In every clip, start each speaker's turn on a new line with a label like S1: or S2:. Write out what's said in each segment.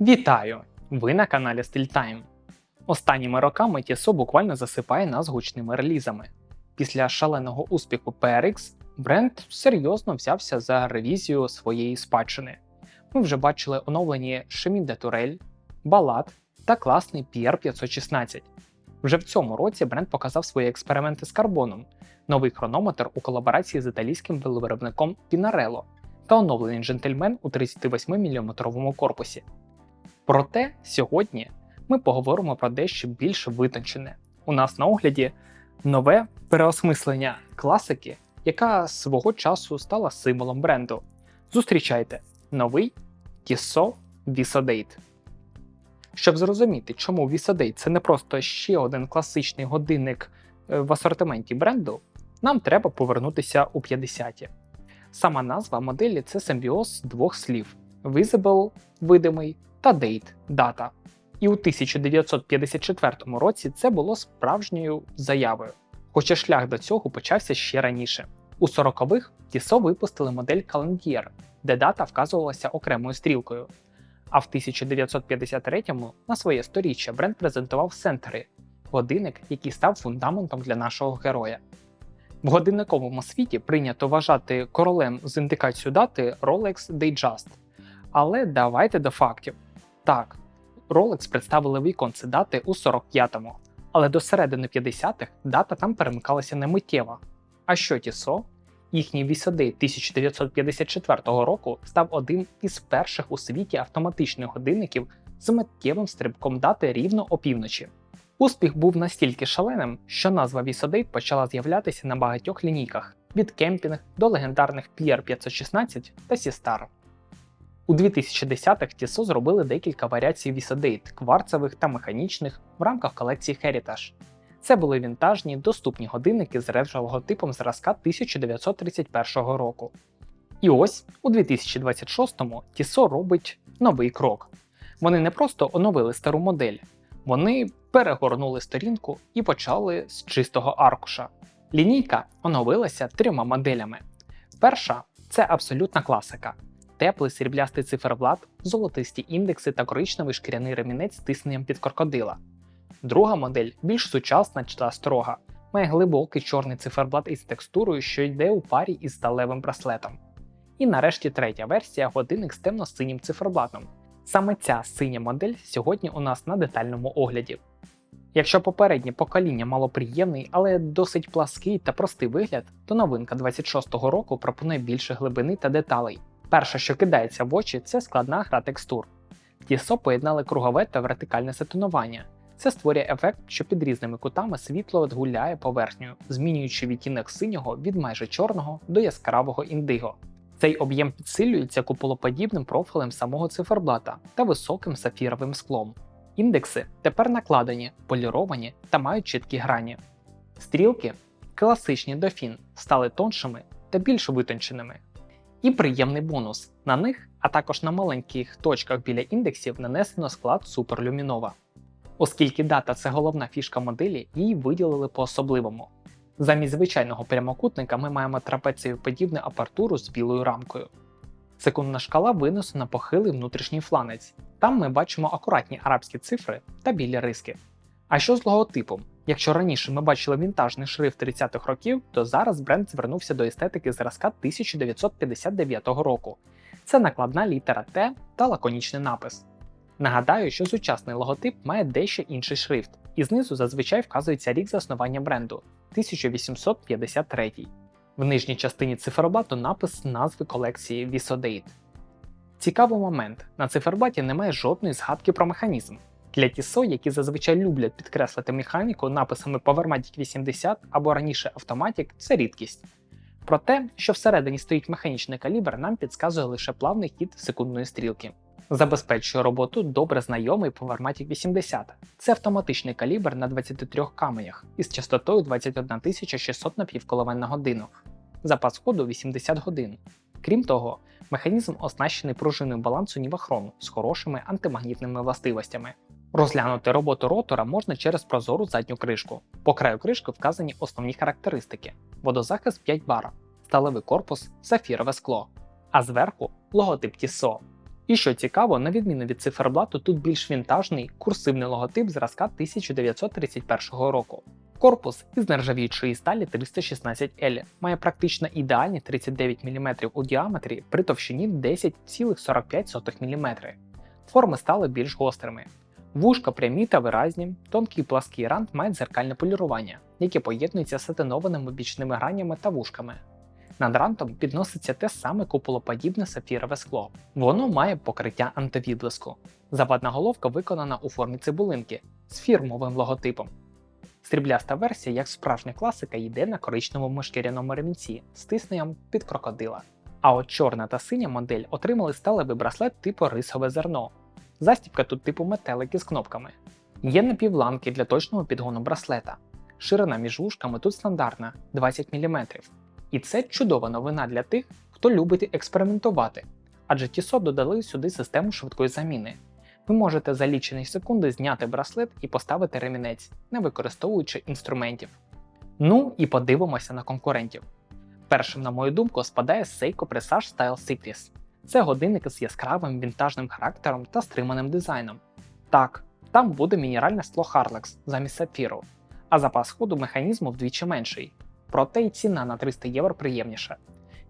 S1: Вітаю! Ви на каналі SteelTime. Останніми роками Tissot буквально засипає нас гучними релізами. Після шаленого успіху PRX бренд серйозно взявся за ревізію своєї спадщини. Ми вже бачили оновлені Chemin de Tourelle, Ballade та класний PR516. Вже в цьому році бренд показав свої експерименти з карбоном, новий хронометр у колаборації з італійським виробником Pinarello та оновлений джентльмен у 38-мм корпусі. Проте сьогодні ми поговоримо про дещо більш витончене. У нас на огляді нове переосмислення класики, яка свого часу стала символом бренду. Зустрічайте новий Tissot Visodate. Щоб зрозуміти, чому Visodate – це не просто ще один класичний годинник в асортименті бренду, нам треба повернутися у 50-ті. Сама назва моделі – це симбіоз двох слів – visible – видимий, та date – дата. І у 1954 році це було справжньою заявою, хоча шлях до цього почався ще раніше. У 40-х Tissot випустили модель Calendier, де дата вказувалася окремою стрілкою. А в 1953-му на своє сторіччя бренд презентував Century – годинник, який став фундаментом для нашого героя. В годинниковому світі прийнято вважати королем з індикацією дати Rolex Datejust. Але давайте до фактів. Так, Rolex представили віконце дати у 45-му, але до середини 50-х дата там перемикалася не миттєво. А що Tissot? Їхній Visodate 1954 року став одним із перших у світі автоматичних годинників з миттєвим стрибком дати рівно опівночі. Успіх був настільки шаленим, що назва Visodate почала з'являтися на багатьох лінійках – від кемпінг до легендарних PR516 та Seastar. У 2010-х Tissot зробили декілька варіацій Visodate – кварцевих та механічних в рамках колекції Heritage. Це були вінтажні, доступні годинники з ретро-логотипом зразка 1931 року. І ось, у 2026-му Tissot робить новий крок. Вони не просто оновили стару модель, вони перегорнули сторінку і почали з чистого аркуша. Лінійка оновилася 3 моделями. Перша – це абсолютна класика. Теплий сріблястий циферблат, золотисті індекси та коричневий шкіряний ремінець з тисненням під крокодила. Друга модель більш сучасна та строга, має глибокий чорний циферблат із текстурою, що йде у парі із сталевим браслетом. І нарешті третя версія – годинник з темно-синім циферблатом. Саме ця синя модель сьогодні у нас на детальному огляді. Якщо попереднє покоління мало приємний, але досить плаский та простий вигляд, то новинка 26-го року пропонує більше глибини та деталей. Перше, що кидається в очі, це складна гра текстур. Tissot поєднали кругове та вертикальне сетонування. Це створює ефект, що під різними кутами світло гуляє поверхнею, змінюючи відтінок синього від майже чорного до яскравого індиго. Цей об'єм підсилюється куполоподібним профілем самого циферблата та високим сафіровим склом. Індекси тепер накладені, поліровані та мають чіткі грані. Стрілки, класичні Dauphine, стали тоншими та більш витонченими. І приємний бонус – на них, а також на маленьких точках біля індексів нанесено склад суперлюмінова. Оскільки дата – це головна фішка моделі, її виділили по-особливому. Замість звичайного прямокутника ми маємо трапецієподібну апертуру з білою рамкою. Секундна шкала винесена похилий внутрішній фланець. Там ми бачимо акуратні арабські цифри та білі риски. А що з логотипом? Якщо раніше ми бачили вінтажний шрифт 30-х років, то зараз бренд звернувся до естетики зразка 1959 року. Це накладна літера Т та лаконічний напис. Нагадаю, що сучасний логотип має дещо інший шрифт, і знизу зазвичай вказується рік заснування бренду – 1853. В нижній частині циферблату напис назви колекції Visodate. Цікавий момент – на циферблаті немає жодної згадки про механізм. Для Tissot, які зазвичай люблять підкреслити механіку написами Powermatic 80 або раніше Automatic – це рідкість. Про те, що всередині стоїть механічний калібр, нам підказує лише плавний хід секундної стрілки. Забезпечує роботу добре знайомий Powermatic 80. Це автоматичний калібр на 23 каменях із частотою 21600 напівколовен на годину. Запас ходу 80 годин. Крім того, механізм оснащений пружиною балансу Nivachron з хорошими антимагнітними властивостями. Розглянути роботу ротора можна через прозору задню кришку. По краю кришки вказані основні характеристики: водозахист 5 бар, сталевий корпус, сафірове скло. А зверху логотип Tissot. І що цікаво, на відміну від циферблату, тут більш вінтажний курсивний логотип зразка 1931 року. Корпус із нержавіючої сталі 316L має практично ідеальні 39 мм у діаметрі при товщині 10,45 мм. Форми стали більш гострими. Вушка прямі та виразні, тонкий плаский рант має дзеркальне полірування, яке поєднується з сатинованими бічними гранями та вушками. Над рантом підноситься те саме куполоподібне сапфірове скло. Воно має покриття антивіблиску. Завадна головка виконана у формі цибулинки з фірмовим логотипом. Срібляста версія, як справжня класика, йде на коричневому шкіряному ремінці з тисненням під крокодила. А от чорна та синя модель отримали сталевий браслет типу рисове зерно. Застібка тут типу метелики з кнопками. Є напівланки для точного підгону браслета. Ширина між вушками тут стандартна 20 мм. І це чудова новина для тих, хто любить експериментувати, адже Tissot додали сюди систему швидкої заміни. Ви можете за лічені секунди зняти браслет і поставити ремінець, не використовуючи інструментів. Ну і подивимося на конкурентів. Першим, на мою думку, спадає Seiko Presage Style Cyclis. Це годинник з яскравим вінтажним характером та стриманим дизайном. Так, там буде мінеральне скло Harlex замість сапфіру, а запас ходу механізму вдвічі менший. Проте й ціна на 300 євро приємніша.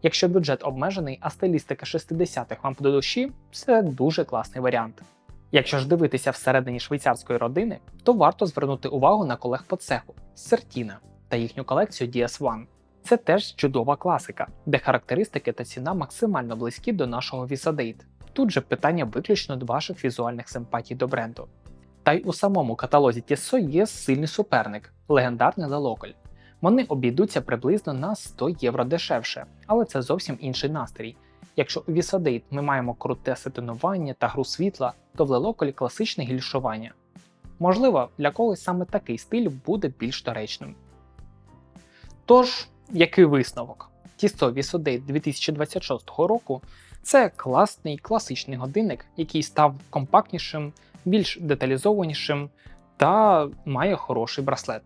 S1: Якщо бюджет обмежений, а стилістика 60-х вам до душі, це дуже класний варіант. Якщо ж дивитися всередині швейцарської родини, то варто звернути увагу на колег по цеху Certina та їхню колекцію DS1. Це теж чудова класика, де характеристики та ціна максимально близькі до нашого Visadate. Тут же питання виключно до ваших візуальних симпатій до бренду. Та й у самому каталозі Tissot є сильний суперник – легендарний Le Local. Вони обійдуться приблизно на 100 євро дешевше, але це зовсім інший настрій. Якщо у Visadate ми маємо круте сатинування та гру світла, то в Le Local класичне гільшування. Можливо, для когось саме такий стиль буде більш доречним. Тож, який висновок? Tissot Visadate 2026 року – це класний класичний годинник, який став компактнішим, більш деталізованішим та має хороший браслет.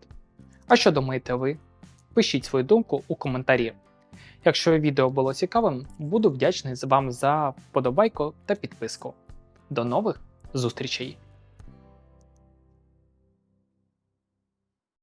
S1: А що думаєте ви? Пишіть свою думку у коментарі. Якщо відео було цікавим, буду вдячний вам за вподобайку та підписку. До нових зустрічей!